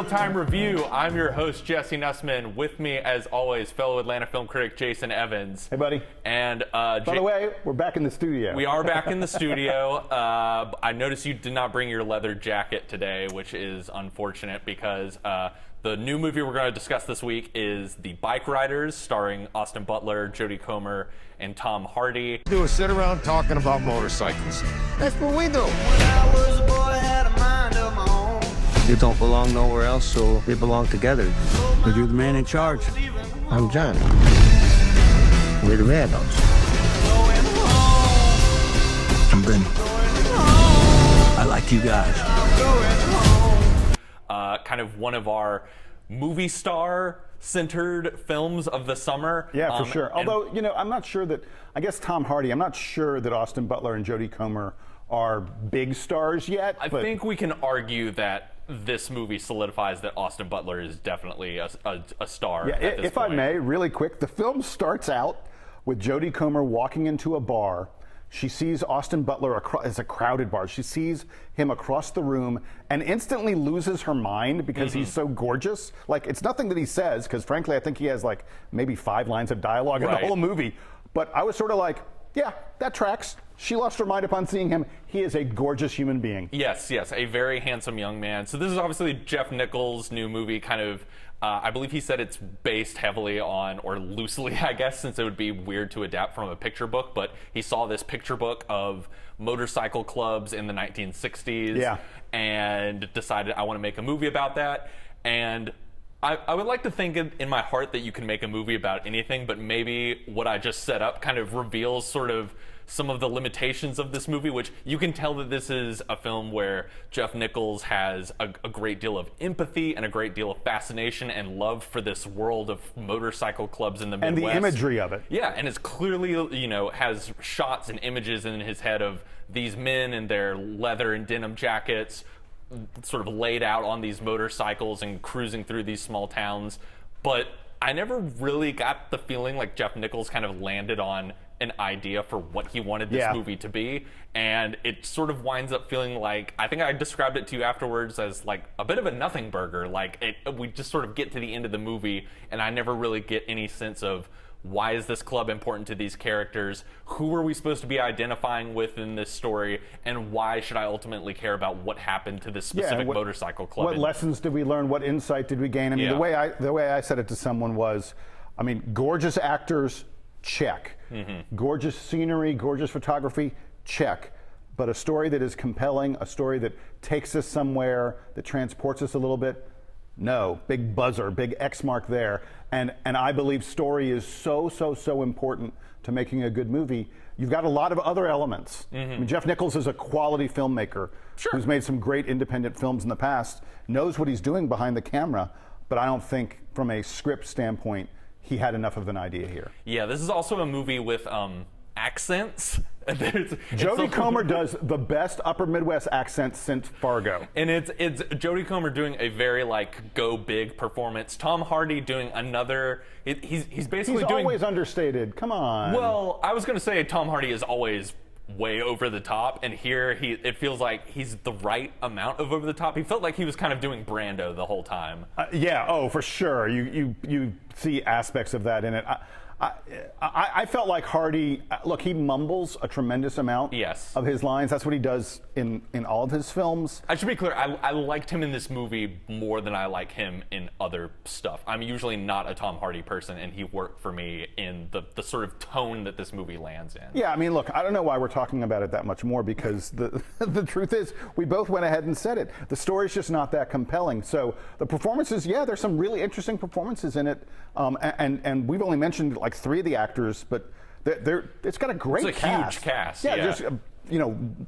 Real-Time Review. I'm your host, Jesse Nussman. With me, as always, fellow Atlanta film critic Jason Evans. Hey, buddy. And by the way, we're back in the studio. We are back in the studio. I noticed you did not bring your leather jacket today, which is unfortunate because the new movie we're going to discuss this week is The Bikeriders, starring Austin Butler, Jodie Comer, and Tom Hardy. Do is sit around talking about motorcycles. That's what we do. When I was a boy, I had a mind of my own. You don't belong nowhere else, so they belong together. But you're the man in charge. I'm Johnny. We're the Mad Dogs. I'm Ben. I like you guys. Kind of one of our movie star-centered films of the summer. Yeah, for sure. Although, you know, I'm not sure that, I guess Tom Hardy, I'm not sure that Austin Butler and Jodie Comer are big stars yet. I think we can argue that this movie solidifies that Austin Butler is definitely a star. Yeah, at this if point. I may, really quick, the film starts out with Jodie Comer walking into a bar. She sees Austin Butler it's a crowded bar. She sees him across the room and instantly loses her mind because he's so gorgeous. Like, it's nothing that he says, because frankly, I think he has like maybe 5 lines of dialogue in the whole movie. But I was sort of like, yeah, that tracks. She lost her mind upon seeing him. He is a gorgeous human being. Yes, a very handsome young man. So this is obviously Jeff Nichols' new movie, kind of, I believe he said it's based heavily on, or loosely, I guess, since it would be weird to adapt from a picture book, but he saw this picture book of motorcycle clubs in the 1960s and decided, I want to make a movie about that. And I would like to think in my heart that you can make a movie about anything, but maybe what I just set up kind of reveals sort of some of the limitations of this movie, which you can tell that this is a film where Jeff Nichols has a great deal of empathy and a great deal of fascination and love for this world of motorcycle clubs in the Midwest. And the imagery of it. Yeah, and it's clearly, you know, has shots and images in his head of these men in their leather and denim jackets sort of laid out on these motorcycles and cruising through these small towns. But I never really got the feeling like Jeff Nichols kind of landed on an idea for what he wanted this movie to be, and it sort of winds up feeling like, I think I described it to you afterwards as like a bit of a nothing burger. Like, we just sort of get to the end of the movie and I never really get any sense of, why is this club important to these characters? Who are we supposed to be identifying with in this story? And why should I ultimately care about what happened to this specific motorcycle club? What lessons did we learn? What insight did we gain? I mean, the way I said it to someone was, I mean, gorgeous actors, check. Gorgeous scenery, gorgeous photography, check. But a story that is compelling, a story that takes us somewhere, that transports us a little bit, no. Big buzzer, big X mark there. And I believe story is so important to making a good movie. You've got a lot of other elements. I mean, Jeff Nichols is a quality filmmaker who's made some great independent films in the past, knows what he's doing behind the camera, but I don't think from a script standpoint he had enough of an idea here. Yeah, this is also a movie with accents. Jodie Comer does the best Upper Midwest accent since Fargo. And it's Jodie Comer doing a very like go big performance. Tom Hardy doing another. He's basically doing. Always understated. Come on. Well, I was going to say Tom Hardy is always way over the top, and here it feels like he's the right amount of over the top. He felt like he was kind of doing Brando the whole time. For sure. You see aspects of that in it. I felt like Hardy, look, he mumbles a tremendous amount of his lines. That's what he does in all of his films. I should be clear, I liked him in this movie more than I like him in other stuff. I'm usually not a Tom Hardy person, and he worked for me in the sort of tone that this movie lands in. Yeah, I mean, look, I don't know why we're talking about it that much more, because the truth is, we both went ahead and said it. The story's just not that compelling. So the performances, there's some really interesting performances in it, and we've only mentioned like 3 of the actors, but it's got a great cast. It's a huge cast. Yeah, just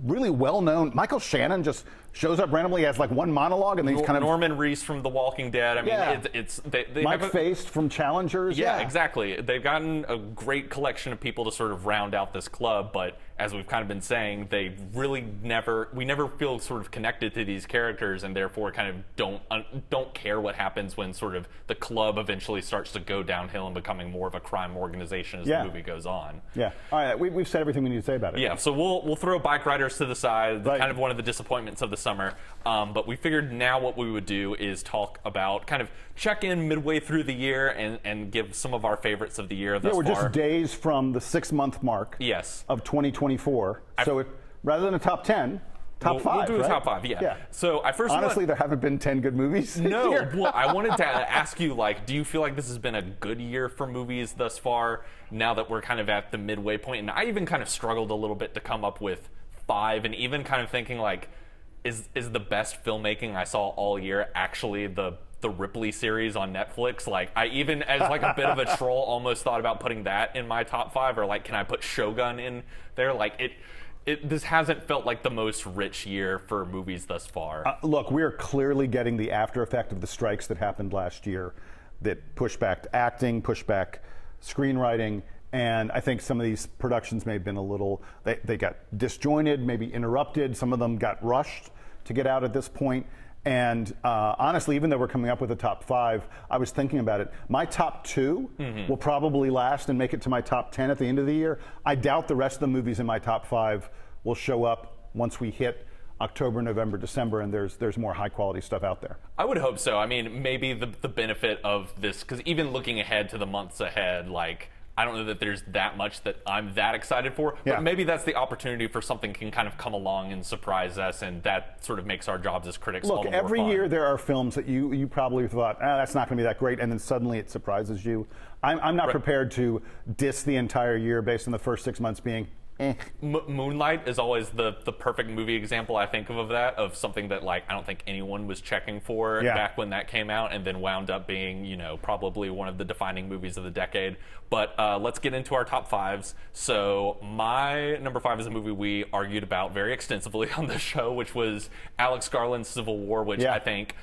really well known. Michael Shannon just shows up randomly, has like one monologue, and then he's kind of Norman Reese from The Walking Dead. I mean, they Mike Faced from Challengers. Yeah, exactly. They've gotten a great collection of people to sort of round out this club, but as we've kind of been saying, they really we never feel sort of connected to these characters, and therefore kind of don't care what happens when sort of the club eventually starts to go downhill and becoming more of a crime organization as the movie goes on. Yeah. All right. We've said everything we need to say about it. Yeah. So we'll throw Bikeriders to the side, Right. kind of one of the disappointments of the summer. But we figured now what we would do is talk about kind of check in midway through the year and give some of our favorites of the year thus we're far. just days from the 6-month mark Yes. of 2024. So rather than a top 10, top 5. We'll do a right? top 5, yeah. So I first honestly, there haven't been 10 good movies. No, here. well, I wanted to ask you, like, do you feel like this has been a good year for movies thus far, now that we're kind of at the midway point? And I even kind of struggled a little bit to come up with 5, and even kind of thinking, like, is the best filmmaking I saw all year actually the Ripley series on Netflix? Like, I even, as like a bit of a troll, almost thought about putting that in my top 5, or like, can I put Shogun in there? Like, this hasn't felt like the most rich year for movies thus far. Look, we're clearly getting the after effect of the strikes that happened last year that pushed back acting, pushed back screenwriting, and I think some of these productions may have been a little, they got disjointed, maybe interrupted. Some of them got rushed to get out at this point. And honestly, even though we're coming up with a top 5, I was thinking about it. My top 2 will probably last and make it to my top 10 at the end of the year. I doubt the rest of the movies in my top 5 will show up once we hit October, November, December, and there's more high quality stuff out there. I would hope so. I mean, maybe the benefit of this, because even looking ahead to the months ahead, like, I don't know that there's that much that I'm that excited for, but maybe that's the opportunity for something can kind of come along and surprise us, and that sort of makes our jobs as critics all the more every fun. year there are films that you probably thought, that's not going to be that great, and then suddenly it surprises you. I'm not prepared to diss the entire year based on the first 6 months being Moonlight is always the perfect movie example I think of that, of something that, like, I don't think anyone was checking for back when that came out, and then wound up being, you know, probably one of the defining movies of the decade. But let's get into our top 5s. So my number 5 is a movie we argued about very extensively on the show, which was Alex Garland's Civil War, which I think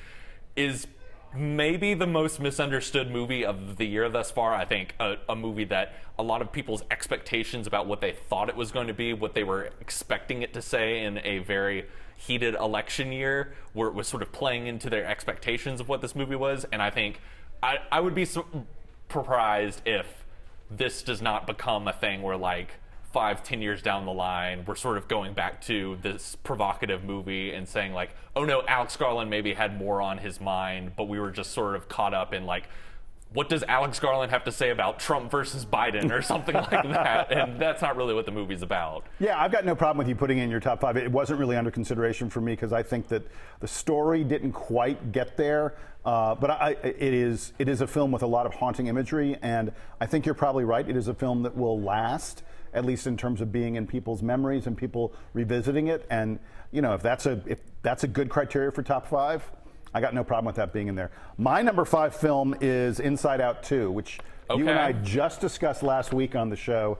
is maybe the most misunderstood movie of the year thus far. I think a movie that a lot of people's expectations about what they thought it was going to be, what they were expecting it to say in a very heated election year, where it was sort of playing into their expectations of what this movie was. And I think I would be surprised if this does not become a thing where, like, 5-10 years down the line, we're sort of going back to this provocative movie and saying, like, oh no, Alex Garland maybe had more on his mind, but we were just sort of caught up in, like, what does Alex Garland have to say about Trump versus Biden or something like that? And that's not really what the movie's about. Yeah, I've got no problem with you putting in your top 5. It wasn't really under consideration for me because I think that the story didn't quite get there. But it is a film with a lot of haunting imagery, and I think you're probably right. It is a film that will last, at least in terms of being in people's memories and people revisiting it. And, you know, if that's a good criteria for top 5, I got no problem with that being in there. My number 5 film is Inside Out 2, which you and I just discussed last week on the show.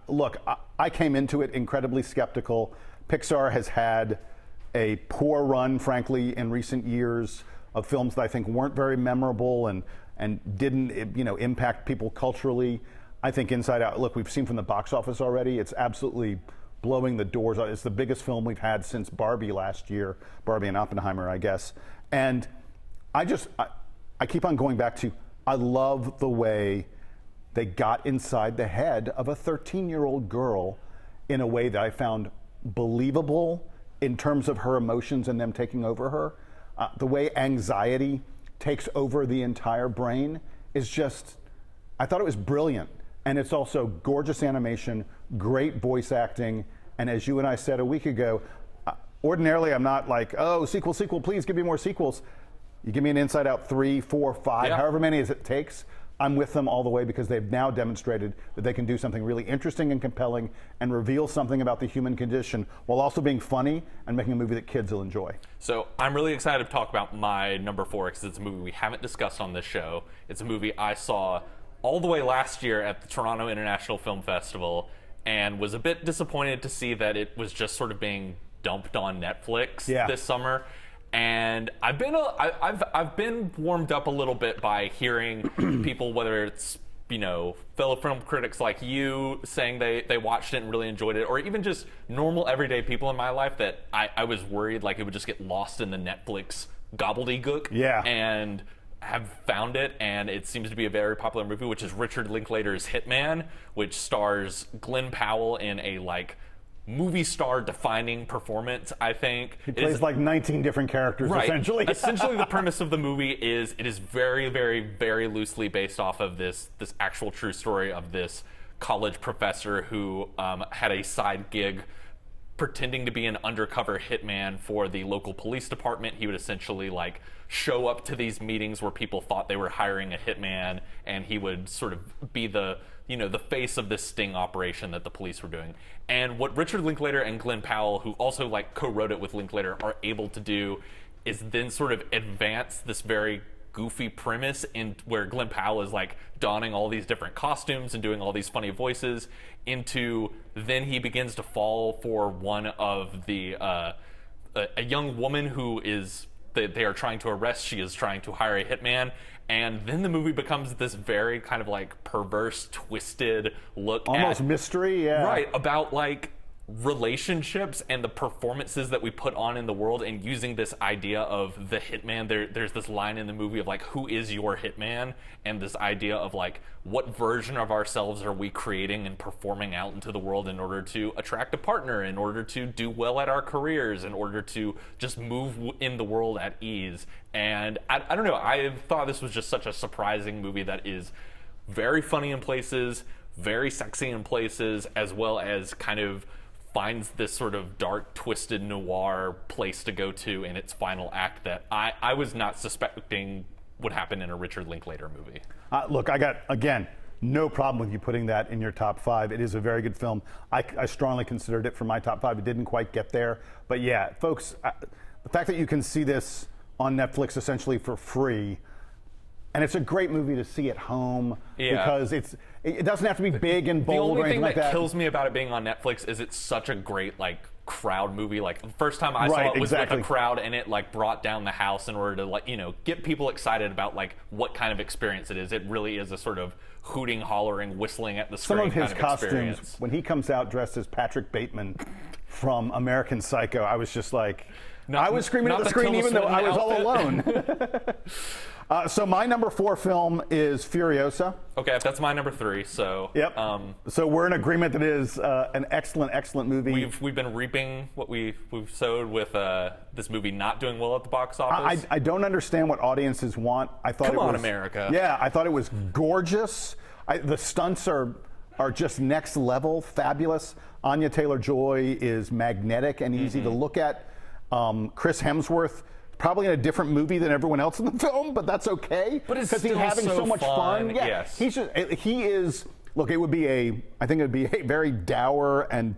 Look, I came into it incredibly skeptical. Pixar has had a poor run, frankly, in recent years of films that I think weren't very memorable and didn't, you know, impact people culturally. I think Inside Out, look, we've seen from the box office already, it's absolutely blowing the doors out. It's the biggest film we've had since Barbie last year, Barbie and Oppenheimer, I guess. And I keep on going back to, I love the way they got inside the head of a 13-year-old girl in a way that I found believable in terms of her emotions and them taking over her. The way anxiety takes over the entire brain is just, I thought it was brilliant. And it's also gorgeous animation, great voice acting, and as you and I said a week ago, ordinarily I'm not like, oh, sequel, please give me more sequels. You give me an Inside Out 3, 4, 5, however many as it takes, I'm with them all the way because they've now demonstrated that they can do something really interesting and compelling and reveal something about the human condition while also being funny and making a movie that kids will enjoy. So I'm really excited to talk about my number 4 because it's a movie we haven't discussed on this show. It's a movie I saw all the way last year at the Toronto International Film Festival and was a bit disappointed to see that it was just sort of being dumped on Netflix this summer. And I've been warmed up a little bit by hearing people, whether it's fellow film critics like you saying they watched it and really enjoyed it, or even just normal everyday people in my life that I was worried like it would just get lost in the Netflix gobbledygook. Yeah. And have found it, and it seems to be a very popular movie, which is Richard Linklater's Hitman, which stars Glenn Powell in a movie star defining performance. I think he plays like 19 different characters, right. essentially. Essentially, the premise of the movie is it is very, very, very loosely based off of this actual true story of this college professor who had a side gig pretending to be an undercover hitman for the local police department. He would essentially show up to these meetings where people thought they were hiring a hitman, and he would sort of be the face of this sting operation that the police were doing. And what Richard Linklater and Glenn Powell, who also co-wrote it with Linklater, are able to do is then sort of advance this very goofy premise in where Glenn Powell is donning all these different costumes and doing all these funny voices into then he begins to fall for one of the a young woman who is they are trying to arrest. She is trying to hire a hitman, and then the movie becomes this very kind of perverse, twisted look almost at mystery, yeah, right, about relationships and the performances that we put on in the world, and using this idea of the hitman. There's this line in the movie of who is your hitman, and this idea of what version of ourselves are we creating and performing out into the world in order to attract a partner, in order to do well at our careers, in order to just move in the world at ease. And I don't know, I thought this was just such a surprising movie that is very funny in places, very sexy in places, as well as kind of finds this sort of dark, twisted noir place to go to in its final act that I was not suspecting would happen in a Richard Linklater movie. Look, I got, again, no problem with you putting that in your top 5. It is a very good film. I strongly considered it for my top 5. It didn't quite get there. But yeah, folks, the fact that you can see this on Netflix essentially for free, and it's a great movie to see at home because it doesn't have to be big and bold or anything like that. The only thing that kills me about it being on Netflix is it's such a great crowd movie. The first time I saw it was with a crowd, and it brought down the house in order to get people excited about what kind of experience it is. It really is a sort of hooting, hollering, whistling at the screen. Some of his kind of costumes, experience. when he comes out dressed as Patrick Bateman from American Psycho, I was just I was screaming at the screen even though I was all alone. So my number 4 film is Furiosa. Okay, that's my number 3. So yep. So we're in agreement that it is an excellent, excellent movie. We've been reaping what we've sowed with this movie not doing well at the box office. I don't understand what audiences want. I thought Come on, America. Yeah, I thought it was gorgeous. The stunts are just next level, fabulous. Anya Taylor-Joy is magnetic and easy to look at. Chris Hemsworth, probably in a different movie than everyone else in the film, but that's okay. But it's because he's having so much fun. Yeah, yes. He is. Look, I think it would be a very dour and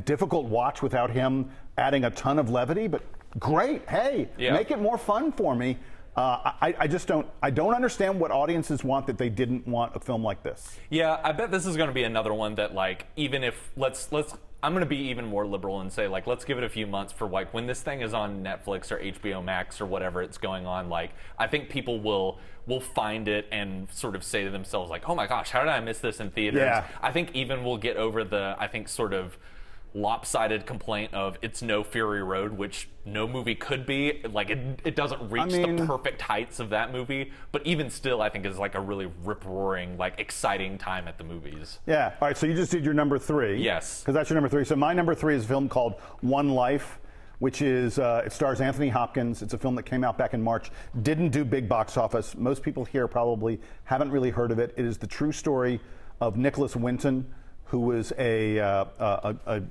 difficult watch without him adding a ton of levity. But great, hey, make it more fun for me. I just don't understand what audiences want that they didn't want a film like this. Yeah, I bet this is going to be another one that even if I'm going to be even more liberal and say let's give it a few months for when this thing is on Netflix or HBO Max or whatever it's going on. I think people will find it and sort of say to themselves oh my gosh, how did I miss this in theaters? Yeah. I think even we'll get over the sort of lopsided complaint of it's no Fury Road, which no movie could be. It doesn't reach the perfect heights of that movie, but even still, I think is a really rip-roaring, exciting time at the movies. Yeah. All right. So you just did your number 3. Yes. Because that's your number 3. So my number 3 is a film called One Life, which is it stars Anthony Hopkins. It's a film that came out back in March. Didn't do big box office. Most people here probably haven't really heard of it. It is the true story of Nicholas Winton, who was a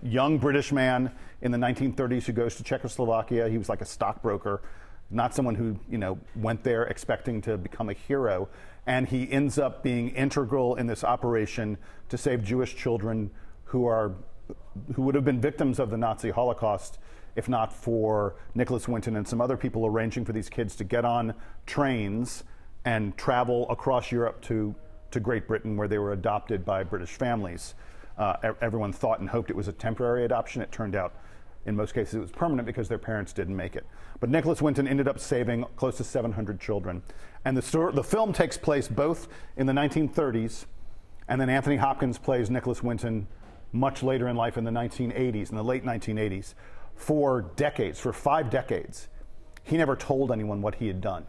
young British man in the 1930s who goes to Czechoslovakia. He was like a stockbroker, not someone who went there expecting to become a hero. And he ends up being integral in this operation to save Jewish children who would have been victims of the Nazi Holocaust if not for Nicholas Winton and some other people arranging for these kids to get on trains and travel across Europe to Great Britain, where they were adopted by British families. Everyone thought and hoped it was a temporary adoption. It turned out In most cases, it was permanent because their parents didn't make it. But Nicholas Winton ended up saving close to 700 children. And the film takes place both in the 1930s, and then Anthony Hopkins plays Nicholas Winton much later in life in the 1980s, in the late 1980s. For decades, for 5 decades, he never told anyone what he had done.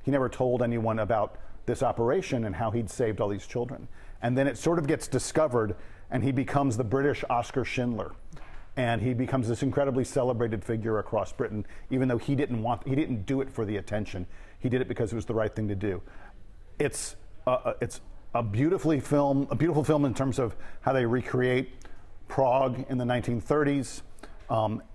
He never told anyone about this operation and how he'd saved all these children. And then it sort of gets discovered, and he becomes the British Oscar Schindler. And he becomes this incredibly celebrated figure across Britain, even though he didn't do it for the attention. He did it because it was the right thing to do. It's a beautiful film in terms of how they recreate Prague in the 1930s.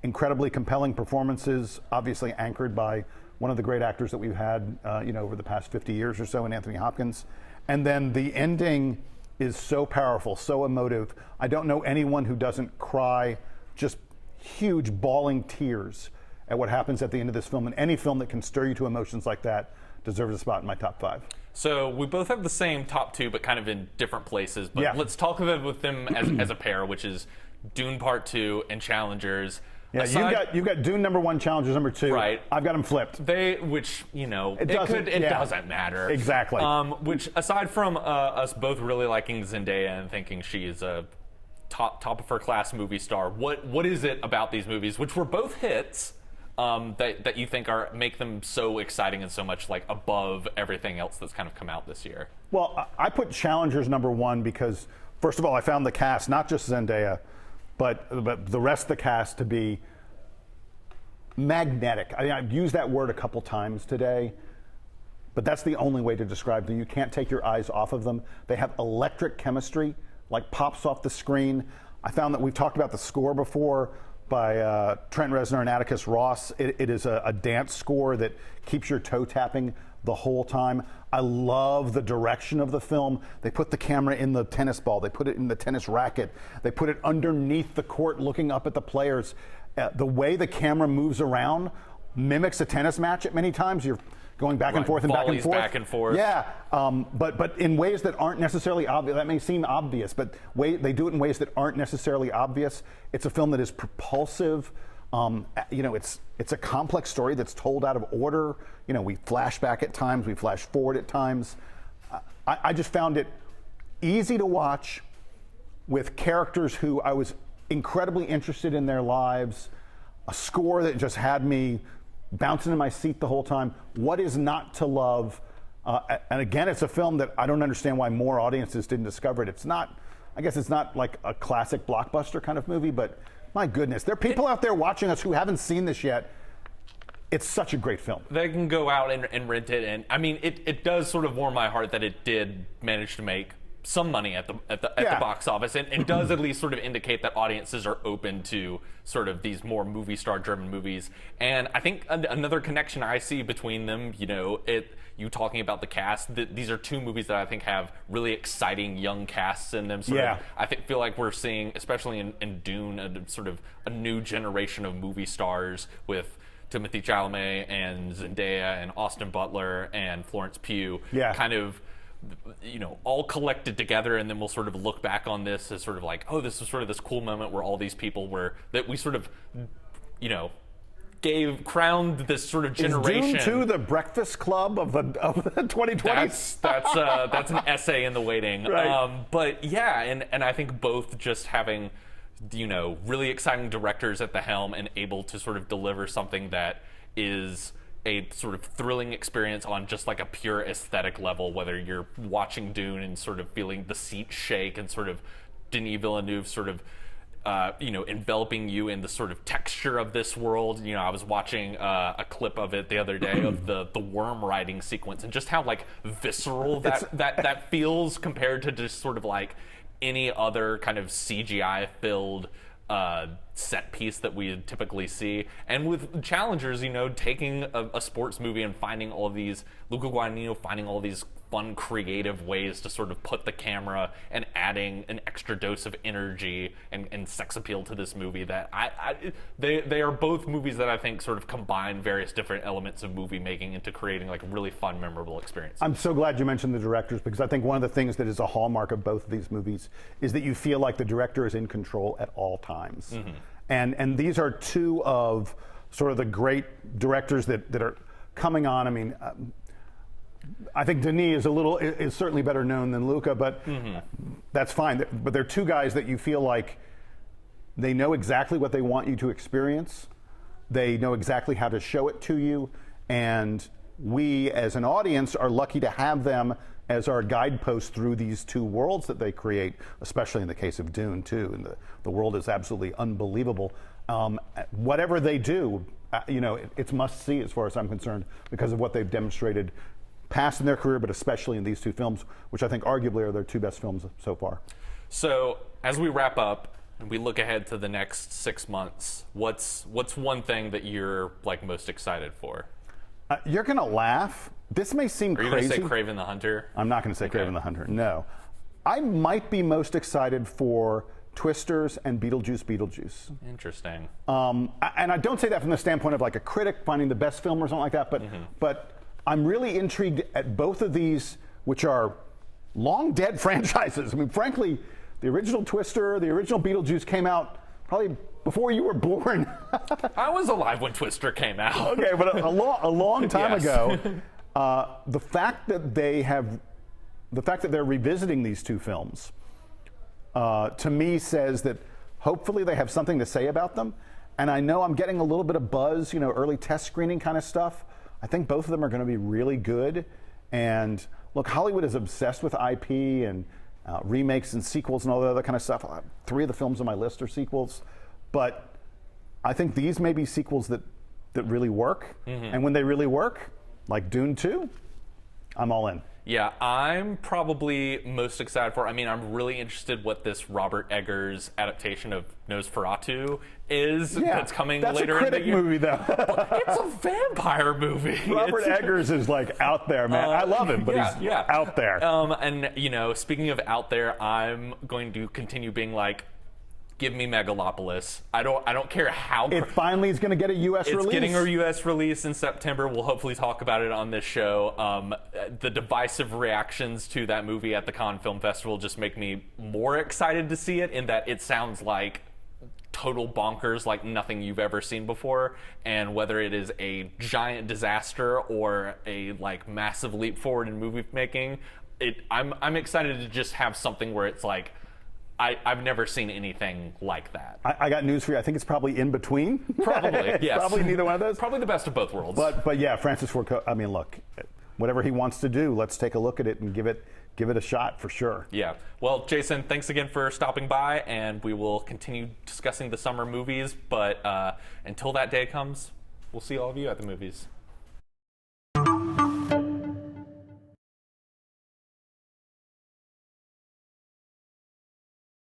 Incredibly compelling performances, obviously anchored by one of the great actors that we've had, over the past 50 years or so, in Anthony Hopkins. And then the ending is so powerful, so emotive. I don't know anyone who doesn't cry just huge bawling tears at what happens at the end of this film. And any film that can stir you to emotions like that deserves a spot in my top 5. So we both have the same top 2, but kind of in different places. But Yeah. let's talk with them as a pair, which is Dune Part 2 and Challengers. Yeah, you've got Dune #1, Challengers #2. Right. I've got them flipped. It doesn't matter. Exactly. Which, aside from us both really liking Zendaya and thinking she is a top of her class movie star, what is it about these movies, which were both hits, that you think make them so exciting and so much like above everything else that's kind of come out this year? Well, I put Challengers #1 because, first of all, I found the cast, not just Zendaya, but the rest of the cast, to be magnetic. I've used that word a couple times today, but that's the only way to describe them. You can't take your eyes off of them. They have electric chemistry, like pops off the screen. I found that we've talked about the score before by Trent Reznor and Atticus Ross. It is a dance score that keeps your toe tapping the whole time. I love the direction of the film. They put the camera in the tennis ball. They put it in the tennis racket. They put it underneath the court looking up at the players. The way the camera moves around mimics a tennis match at many times. You're going back and forth and back and forth. Back and forth. Yeah, but in ways that aren't necessarily obvious. That may seem obvious, but they do it in ways that aren't necessarily obvious. It's a film that is propulsive. It's a complex story that's told out of order. We flash back at times, we flash forward at times. I just found it easy to watch, with characters who I was incredibly interested in their lives, a score that just had me bouncing in my seat the whole time. What is not to love? And again, it's a film that I don't understand why more audiences didn't discover it. I guess it's not like a classic blockbuster kind of movie, but my goodness, there are people out there watching us who haven't seen this yet. It's such a great film. They can go out and rent it, and I mean, it does sort of warm my heart that it did manage to make some money at the box office, and does at least sort of indicate that audiences are open to sort of these more movie star driven movies. And I think another connection I see between them, you talking about the cast, these are 2 movies that I think have really exciting young casts in them. I feel like we're seeing, especially in Dune, a new generation of movie stars with Timothée Chalamet and Zendaya and Austin Butler and Florence Pugh, kind of, all collected together, and then we'll sort of look back on this as sort of like, oh, this was sort of this cool moment where all these people that we sort of, crowned this sort of generation. Is Dune 2 the Breakfast Club of the 2020s? That's an essay in the waiting. Right. But yeah, and I think both just having, really exciting directors at the helm and able to sort of deliver something that is a sort of thrilling experience on just like a pure aesthetic level, whether you're watching Dune and sort of feeling the seat shake and sort of Denis Villeneuve sort of enveloping you in the sort of texture of this world. I was watching a clip of it the other day of the worm riding sequence, and just how like visceral that feels compared to just sort of like any other kind of CGI filled set piece that we typically see. And with Challengers, taking a sports movie and finding all of these, Luca Guadagnino finding all these fun, creative ways to sort of put the camera and adding an extra dose of energy and sex appeal to this movie, that they are both movies that I think sort of combine various different elements of movie making into creating like really fun, memorable experiences. I'm so glad you mentioned the directors, because I think one of the things that is a hallmark of both of these movies is that you feel like the director is in control at all times. And these are two of sort of the great directors that are coming on. I mean, I think Denis is certainly better known than Luca, but that's fine. But they're two guys that you feel like they know exactly what they want you to experience. They know exactly how to show it to you, and we as an audience are lucky to have them as our guideposts through these two worlds that they create, especially in the case of Dune too. And the world is absolutely unbelievable. Whatever they do, it's must see as far as I'm concerned because of what they've demonstrated past in their career, but especially in these two films, which I think arguably are their two best films so far. So as we wrap up and we look ahead to the next 6 months, what's one thing that you're like most excited for? You're gonna laugh. This may seem crazy. Are you gonna say Kraven the Hunter? I'm not gonna say Kraven the Hunter. No, I might be most excited for Twisters and Beetlejuice. Interesting. And I don't say that from the standpoint of like a critic finding the best film or something like that, but I'm really intrigued at both of these, which are long dead franchises. I mean, frankly, the original Twister, the original Beetlejuice came out probably before you were born. I was alive when Twister came out. Okay, but a long time Yes. ago. The fact that they're revisiting these two films, to me says that hopefully they have something to say about them. And I know I'm getting a little bit of buzz, early test screening kind of stuff. I think both of them are going to be really good. And look, Hollywood is obsessed with IP and remakes and sequels and all that other kind of stuff. 3 of the films on my list are sequels. But I think these may be sequels that really work. And when they really work, like Dune 2, I'm all in. Yeah, I'm probably most excited for. I mean, I'm really interested what this Robert Eggers adaptation of Nosferatu is that's coming later in the year. That's a critic movie, though. It's a vampire movie. Robert Eggers is like out there, man. I love him, but he's out there. And speaking of out there, I'm going to continue being like, give me Megalopolis. I don't care how. It finally is going to get a U.S. release. It's getting a U.S. release in September. We'll hopefully talk about it on this show. The divisive reactions to that movie at the Cannes Film Festival just make me more excited to see it, in that it sounds like total bonkers, like nothing you've ever seen before. And whether it is a giant disaster or a like massive leap forward in movie making, I'm excited to just have something where it's like, I've never seen anything like that. I got news for you. I think it's probably in between. Probably, yes. Probably neither one of those. Probably the best of both worlds. But yeah, Francis Ford Coppola, I mean, look, whatever he wants to do, let's take a look at it and give it a shot for sure. Yeah. Well, Jason, thanks again for stopping by, and we will continue discussing the summer movies. But until that day comes, we'll see all of you at the movies.